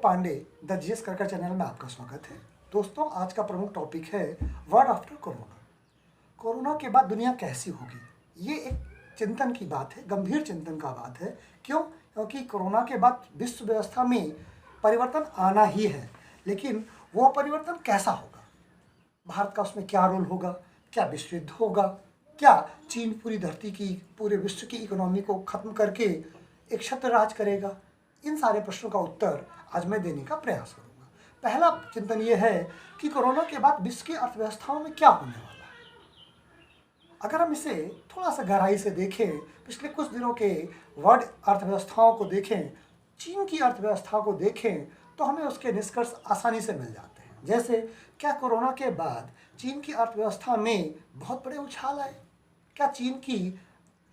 Pandey the GS करकर channel में आपका स्वागत है। दोस्तों, आज का प्रमुख टॉपिक है वर्ल्ड आफ्टर कोरोना। कोरोना के बाद दुनिया कैसी होगी, ये एक चिंतन की बात है, गंभीर चिंतन का बात है। क्यों? क्योंकि कोरोना के बाद विश्व व्यवस्था में परिवर्तन आना ही है, लेकिन वो परिवर्तन कैसा होगा, भारत का उसमें क्या रोल होगा, क्या विश्व युद्ध होगा, क्या चीन पूरी धरती की, पूरे विश्व की इकोनॉमी को खत्म करके एक छत्र राज करेगा। इन सारे प्रश्नों का उत्तर आज मैं देने का प्रयास करूंगा। पहला चिंतन ये है कि कोरोना के बाद विश्व की अर्थव्यवस्थाओं में क्या होने वाला है। अगर हम इसे थोड़ा सा गहराई से देखें, पिछले कुछ दिनों के वर्ल्ड अर्थव्यवस्थाओं को देखें, चीन की अर्थव्यवस्था को देखें, तो हमें उसके निष्कर्ष आसानी से मिल जाते हैं। जैसे, क्या कोरोना के बाद चीन की अर्थव्यवस्था में बहुत बड़े उछाल आए? क्या चीन की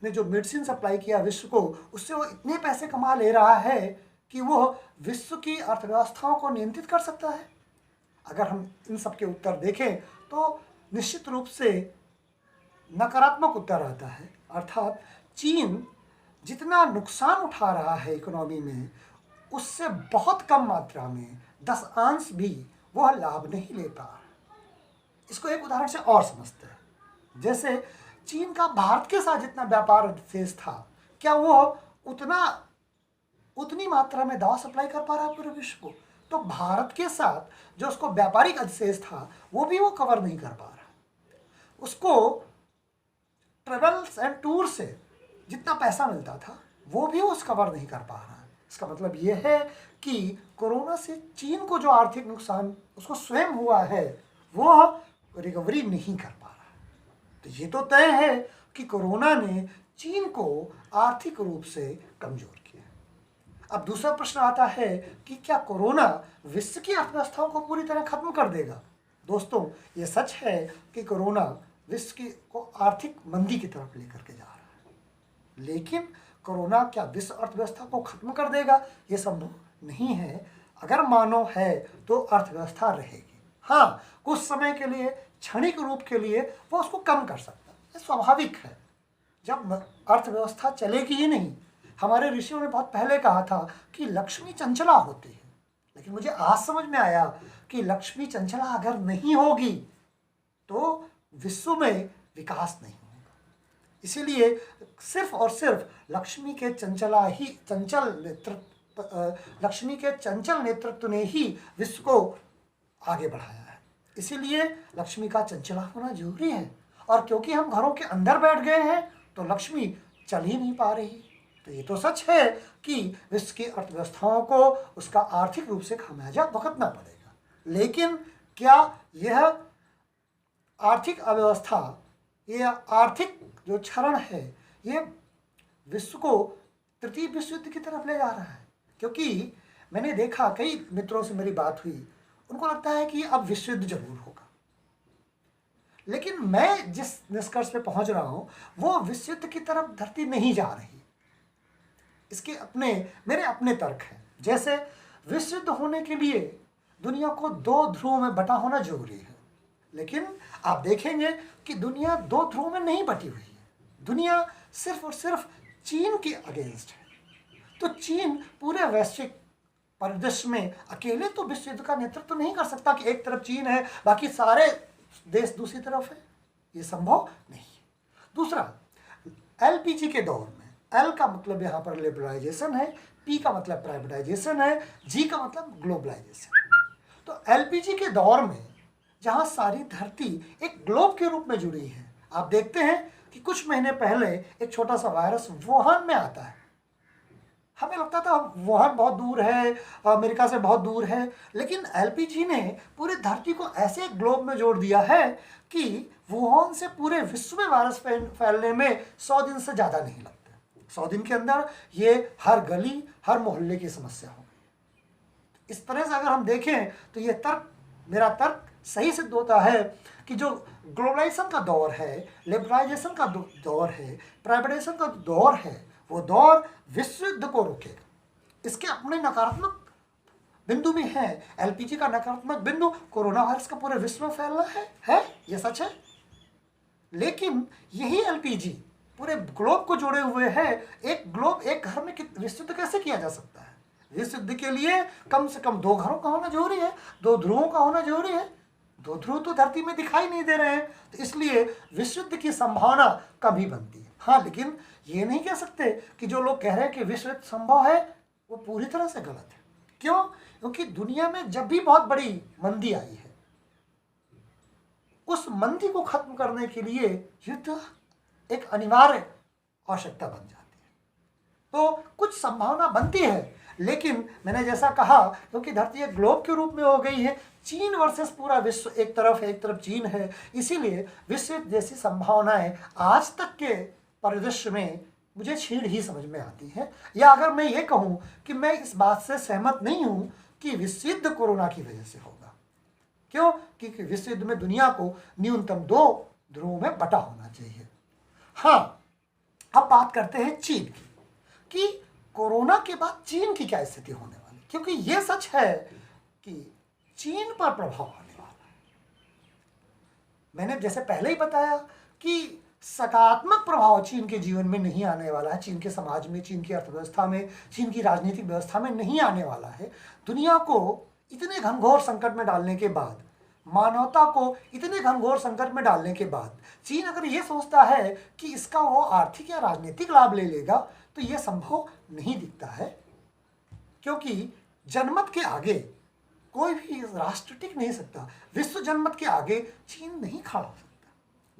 ने जो मेडिसिन सप्लाई किया विश्व को, उससे वो इतने पैसे कमा ले रहा है कि वो विश्व की अर्थव्यवस्थाओं को नियंत्रित कर सकता है? अगर हम इन सब के उत्तर देखें तो निश्चित रूप से नकारात्मक उत्तर आता है। अर्थात चीन जितना नुकसान उठा रहा है इकोनॉमी में, उससे बहुत कम मात्रा में 10 अंश भी वह लाभ नहीं ले पा रहा। इसको एक उदाहरण से और समझते हैं। जैसे, चीन का भारत के साथ जितना व्यापार अधिशेष था, क्या वो उतनी मात्रा में दवा सप्लाई कर पा रहा है पूरे विश्व को? तो भारत के साथ जो उसको व्यापारिक अधिशेष था, वो भी वो कवर नहीं कर पा रहा। उसको ट्रेवल्स एंड टूर से जितना पैसा मिलता था, वो भी उस कवर नहीं कर पा रहा है। इसका मतलब ये है कि कोरोना से चीन को जो आर्थिक नुकसान उसको स्वयं हुआ है, वो रिकवरी नहीं कर पा रहा। तो ये तो तय है कि कोरोना ने चीन को आर्थिक रूप से कमजोर किया। अब दूसरा प्रश्न आता है कि क्या कोरोना विश्व की अर्थव्यवस्थाओं को पूरी तरह खत्म कर देगा? दोस्तों, ये सच है कि कोरोना विश्व की को आर्थिक मंदी की तरफ लेकर के जा रहा है, लेकिन कोरोना क्या विश्व अर्थव्यवस्था को खत्म कर देगा? ये संभव नहीं है। अगर मानव है तो अर्थव्यवस्था रहेगी। हाँ, कुछ समय के लिए, क्षणिक रूप के लिए वो उसको कम कर सकता है, ये स्वाभाविक है। जब अर्थव्यवस्था चलेगी ही नहीं, हमारे ऋषियों ने बहुत पहले कहा था कि लक्ष्मी चंचला होती है, लेकिन मुझे आज समझ में आया कि लक्ष्मी चंचला अगर नहीं होगी तो विश्व में विकास नहीं होगा। इसीलिए सिर्फ और सिर्फ लक्ष्मी के चंचल नेतृत्व ने ही विश्व को आगे बढ़ाया है। इसीलिए लक्ष्मी का चंचला होना जरूरी है। और क्योंकि हम घरों के अंदर बैठ गए हैं तो लक्ष्मी चल ही नहीं पा रही। तो ये तो सच है कि विश्व की अर्थव्यवस्थाओं को उसका आर्थिक रूप से खामियाजा भुगतना पड़ेगा, लेकिन क्या यह आर्थिक अव्यवस्था, यह आर्थिक जो क्षरण है, ये विश्व को तृतीय विश्व युद्ध की तरफ ले जा रहा है? क्योंकि मैंने देखा, कई मित्रों से मेरी बात हुई, उनको लगता है कि अब विश्व युद्ध जरूर होगा, लेकिन मैं जिस निष्कर्ष पे पहुंच रहा हूं वो विश्व युद्ध की तरफ धरती नहीं जा रही। इसके मेरे अपने तर्क हैं। जैसे, विश्व युद्ध होने के लिए दुनिया को 2 ध्रुवों में बटा होना जरूरी है, लेकिन आप देखेंगे कि दुनिया 2 ध्रुवों में नहीं बटी हुई है। दुनिया सिर्फ और सिर्फ चीन के अगेंस्ट है। तो चीन पूरे वैश्विक परिदृश्य में अकेले तो विश्व युद्ध का नेतृत्व नहीं कर सकता कि एक तरफ चीन है, बाकी सारे देश दूसरी तरफ है। ये संभव नहीं है। दूसरा, एलपीजी के दौर में, एल का मतलब यहाँ पर लिबरलाइजेशन है, पी का मतलब प्राइवेटाइजेशन है, जी का मतलब ग्लोबलाइजेशन। तो एलपीजी के दौर में जहाँ सारी धरती एक ग्लोब के रूप में जुड़ी है, आप देखते हैं कि कुछ महीने पहले एक छोटा सा वायरस वुहान में आता है। हमें लगता था वुहान बहुत दूर है, अमेरिका से बहुत दूर है, लेकिन एलपीजी ने पूरी धरती को ऐसे ग्लोब में जोड़ दिया है कि वुहान से पूरे विश्व में वायरस फैलने में 100 दिन से ज़्यादा नहीं लगते। 100 दिन के अंदर ये हर गली, हर मोहल्ले की समस्या हो गई। इस तरह से अगर हम देखें तो ये मेरा तर्क सही सिद्ध होता है कि जो ग्लोबलाइजेशन का दौर है, लिबरलाइजेशन का दौर है, प्राइवेटाइजेशन का दौर है, वो दौर विश्व युद्ध को रोकेगा। इसके अपने नकारात्मक बिंदु भी हैं। एलपीजी का नकारात्मक बिंदु कोरोना वायरस का पूरे विश्व में फैलना है, ये सच है। लेकिन यही एलपीजी पूरे ग्लोब को जोड़े हुए है। एक ग्लोब, एक घर में विश्व युद्ध कैसे किया जा सकता है? विश्व युद्ध के लिए कम से कम 2 घरों का होना जरूरी है, 2 ध्रुवों का होना जरूरी है। 2 ध्रुव तो धरती में दिखाई नहीं दे रहे हैं, तो इसलिए विश्व युद्ध की संभावना कम ही बनती है। हाँ, लेकिन ये नहीं कह सकते कि जो लोग कह रहे हैं कि विश्व युद्ध संभव है वो पूरी तरह से गलत है। क्यों? क्योंकि दुनिया में जब भी बहुत बड़ी मंदी आई है, उस मंदी को खत्म करने के लिए युद्ध एक अनिवार्य आवश्यकता बन जाती है। तो कुछ संभावना बनती है, लेकिन मैंने जैसा कहा, क्योंकि धरती एक ग्लोब के रूप में हो गई है, चीन वर्सेस पूरा विश्व एक तरफ है, एक तरफ चीन है, इसीलिए विश्व जैसी संभावनाएं आज तक के परिदृश्य में मुझे छीड़ ही समझ में आती है। या अगर मैं ये कहूँ कि मैं इस बात से सहमत नहीं हूँ कि विश्व युद्ध कोरोना की वजह से होगा। क्यों? क्योंकि विश्व युद्ध में दुनिया को न्यूनतम 2 ध्रुवों में बटा होना चाहिए। हाँ, अब बात करते हैं चीन की, कि कोरोना के बाद चीन की क्या स्थिति होने वाली, क्योंकि यह सच है कि चीन पर प्रभाव आने वाला है। मैंने जैसे पहले ही बताया कि सकारात्मक प्रभाव चीन के जीवन में नहीं आने वाला है, चीन के समाज में, चीन की अर्थव्यवस्था में, चीन की राजनीतिक व्यवस्था में नहीं आने वाला है। दुनिया को इतने घनघोर संकट में डालने के बाद, मानवता को इतने घनघोर संकट में डालने के बाद, चीन अगर ये सोचता है कि इसका वो आर्थिक या राजनीतिक लाभ ले लेगा, तो ये संभव नहीं दिखता है। क्योंकि जनमत के आगे कोई भी राष्ट्र टिक नहीं सकता। विश्व जनमत के आगे चीन नहीं खड़ा हो सकता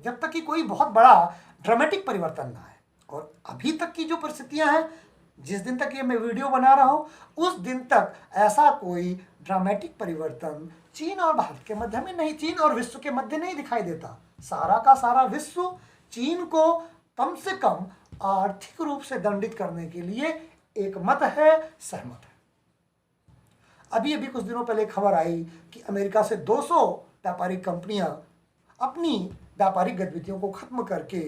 जब तक कि कोई बहुत बड़ा ड्रामेटिक परिवर्तन ना आए। और अभी तक की जो परिस्थितियां हैं, जिस दिन तक ये मैं वीडियो बना रहा हूं, उस दिन तक ऐसा कोई ड्रामेटिक परिवर्तन चीन और भारत के मध्य में नहीं, चीन और विश्व के मध्य नहीं दिखाई देता। सारा का सारा विश्व चीन को कम से कम आर्थिक रूप से दंडित करने के लिए एक मत है, सहमत है। अभी कुछ दिनों पहले खबर आई कि अमेरिका से 200 व्यापारिक कंपनियां अपनी व्यापारिक गतिविधियों को खत्म करके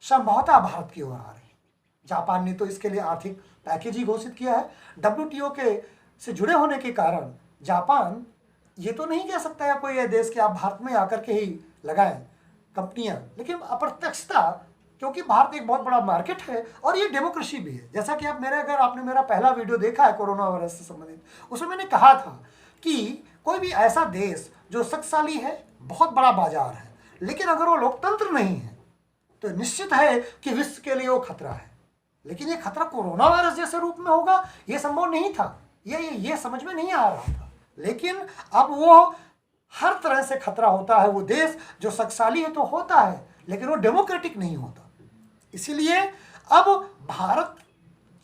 संभवतः भारत की ओर आ रही। जापान ने तो इसके लिए आर्थिक पैकेज ही घोषित किया है। WTO के से जुड़े होने के कारण जापान ये तो नहीं कह सकता है कोई देश कि आप भारत में आकर के ही लगाएं कंपनियां, लेकिन अप्रत्यक्षता, क्योंकि भारत एक बहुत बड़ा मार्केट है और ये डेमोक्रेसी भी है। जैसा कि अगर आपने मेरा पहला वीडियो देखा है कोरोना वायरस से संबंधित, उसमें मैंने कहा था कि कोई भी ऐसा देश जो शक्तिशाली है, बहुत बड़ा बाजार है, लेकिन अगर वो लोकतंत्र नहीं है तो निश्चित है कि विश्व के लिए वो खतरा है। लेकिन ये खतरा कोरोना वायरस जैसे रूप में होगा, ये संभव नहीं था, ये समझ में नहीं आ रहा था। लेकिन अब वो हर तरह से खतरा होता है। वो देश जो शक्तिशाली है तो होता है, लेकिन वो डेमोक्रेटिक नहीं होता। इसीलिए अब भारत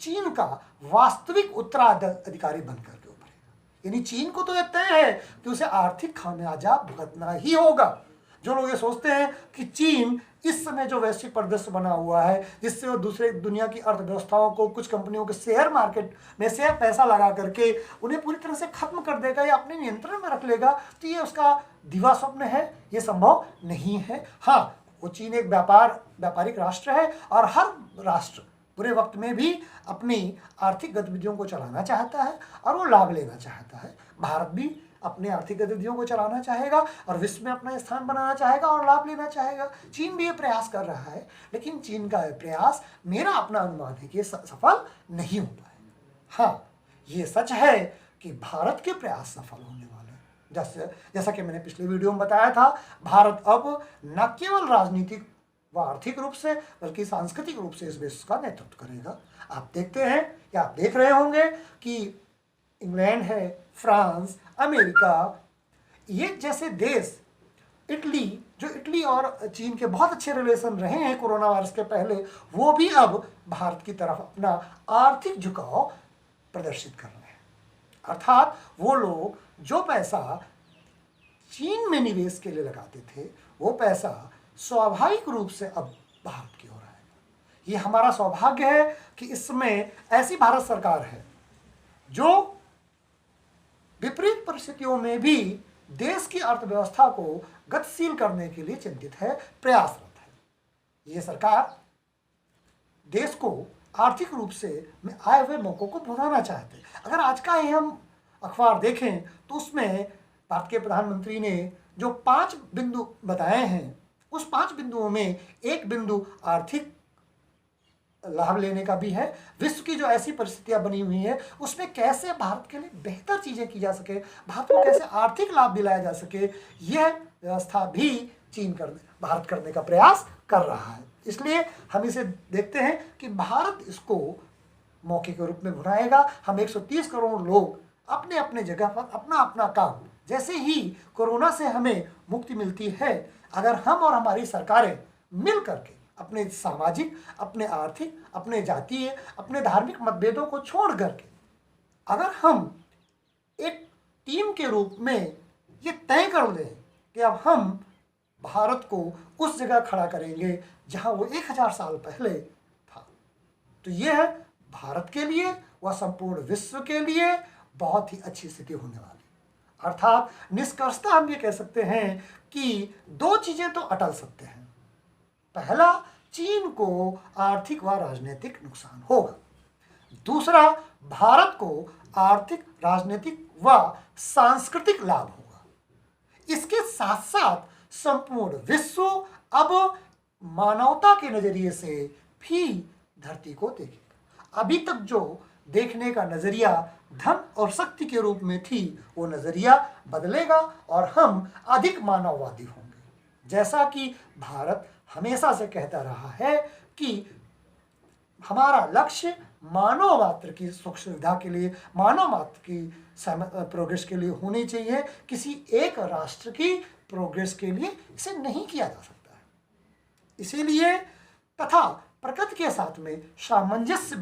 चीन का वास्तविक उत्तराधिकारी बनकर के उभरेगा। यानी चीन को तो यह तय है कि उसे आर्थिक खामियाजा भुगतना ही होगा। जो लोग ये सोचते हैं कि चीन इस समय जो वैश्विक परिदृश्य बना हुआ है, जिससे वो दूसरे दुनिया की अर्थव्यवस्थाओं को, कुछ कंपनियों के शेयर मार्केट में से पैसा लगा करके उन्हें पूरी तरह से खत्म कर देगा या अपने नियंत्रण में रख लेगा, तो ये उसका दिवा स्वप्न है, ये संभव नहीं है। हाँ, वो चीन एक व्यापारिक राष्ट्र है और हर राष्ट्र बुरे वक्त में भी अपनी आर्थिक गतिविधियों को चलाना चाहता है और वो लाभ लेना चाहता है। भारत भी अपने आर्थिक गतिविधियों को चलाना चाहेगा और विश्व में अपना स्थान बनाना चाहेगा और लाभ लेना चाहेगा। चीन भी ये प्रयास कर रहा है, लेकिन चीन का प्रयास, मेरा अपना अनुमान है कि सफल नहीं हो पाए। हाँ, ये सच है कि भारत के प्रयास सफल होने वाले हैं। जैसा कि मैंने पिछले वीडियो में बताया था, भारत अब न केवल राजनीतिक व आर्थिक रूप से बल्कि सांस्कृतिक रूप से इस विश्व का नेतृत्व करेगा। आप देखते हैं या आप देख रहे होंगे कि इंग्लैंड है, फ्रांस, अमेरिका, ये जैसे देश, इटली और चीन के बहुत अच्छे रिलेशन रहे हैं कोरोना वायरस के पहले, वो भी अब भारत की तरफ अपना आर्थिक झुकाव प्रदर्शित कर रहे हैं। अर्थात वो लोग जो पैसा चीन में निवेश के लिए लगाते थे, वो पैसा स्वाभाविक रूप से अब भारत की ओर आएगा। ये हमारा सौभाग्य है कि इस समय ऐसी भारत सरकार है जो विपरीत परिस्थितियों में भी देश की अर्थव्यवस्था को गतिशील करने के लिए चिंतित है, प्रयासरत है। ये सरकार देश को आर्थिक रूप से आए हुए मौकों को बढ़ाना चाहते हैं। अगर आज का ही हम अखबार देखें तो उसमें भारत के प्रधानमंत्री ने जो 5 बिंदु बताए हैं, उस 5 बिंदुओं में एक बिंदु आर्थिक लाभ लेने का भी है। विश्व की जो ऐसी परिस्थितियां बनी हुई हैं उसमें कैसे भारत के लिए बेहतर चीजें की जा सके, भारत को कैसे आर्थिक लाभ दिलाया जा सके, यह व्यवस्था भी भारत करने का प्रयास कर रहा है। इसलिए हम इसे देखते हैं कि भारत इसको मौके के रूप में भुनाएगा। हम 130 करोड़ लोग अपने अपने जगह पर अपना अपना काम, जैसे ही कोरोना से हमें मुक्ति मिलती है, अगर हम और हमारी सरकारें मिल करके अपने सामाजिक, अपने आर्थिक, अपने जातीय, अपने धार्मिक मतभेदों को छोड़ करके अगर हम एक टीम के रूप में ये तय कर लें कि अब हम भारत को उस जगह खड़ा करेंगे जहां वो 1000 साल पहले था, तो यह भारत के लिए व संपूर्ण विश्व के लिए बहुत ही अच्छी स्थिति होने वाली। अर्थात निष्कर्षतः हम ये कह सकते हैं कि दो चीजें तो अटल सत्य हैं। पहला, चीन को आर्थिक व राजनीतिक नुकसान होगा। दूसरा, भारत को आर्थिक, राजनीतिक व सांस्कृतिक लाभ होगा। इसके साथ साथ संपूर्ण विश्व अब मानवता के नजरिए से भी धरती को देखेगा। अभी तक जो देखने का नजरिया धन और शक्ति के रूप में थी, वो नजरिया बदलेगा और हम अधिक मानववादी होंगे। जैसा कि भारत हमेशा से कहता रहा है कि हमारा लक्ष्य मानव मात्र की सुख सुविधा के लिए, मानव मात्र की प्रोग्रेस के लिए होनी चाहिए, किसी एक राष्ट्र की प्रोग्रेस के लिए इसे नहीं किया जा सकता है। इसीलिए तथा प्रकृति के साथ में सामंजस्य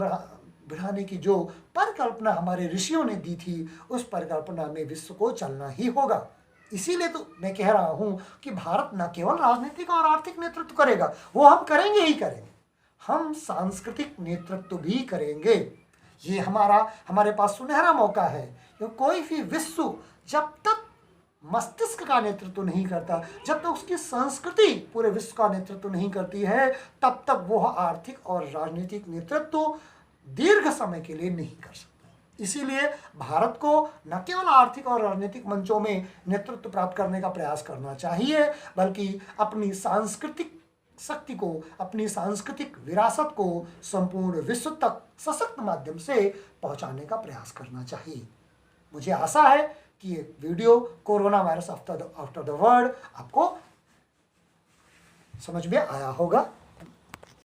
बढ़ाने की जो परिकल्पना हमारे ऋषियों ने दी थी, उस परिकल्पना में विश्व को चलना ही होगा। इसीलिए तो मैं कह रहा हूं कि भारत न केवल राजनीतिक और आर्थिक नेतृत्व करेगा, वो हम करेंगे ही करेंगे, हम सांस्कृतिक नेतृत्व भी करेंगे। ये हमारे पास सुनहरा मौका है। कोई भी विश्व जब तक मस्तिष्क का नेतृत्व नहीं करता, जब तक उसकी संस्कृति पूरे विश्व का नेतृत्व नहीं करती है, तब तक वह आर्थिक और राजनीतिक नेतृत्व दीर्घ समय के लिए नहीं कर सकता। इसीलिए भारत को न केवल आर्थिक और राजनीतिक मंचों में नेतृत्व प्राप्त करने का प्रयास करना चाहिए, बल्कि अपनी सांस्कृतिक शक्ति को, अपनी सांस्कृतिक विरासत को संपूर्ण विश्व तक सशक्त माध्यम से पहुंचाने का प्रयास करना चाहिए। मुझे आशा है कि ये video corona virus after the world आपको समझ में आया होगा।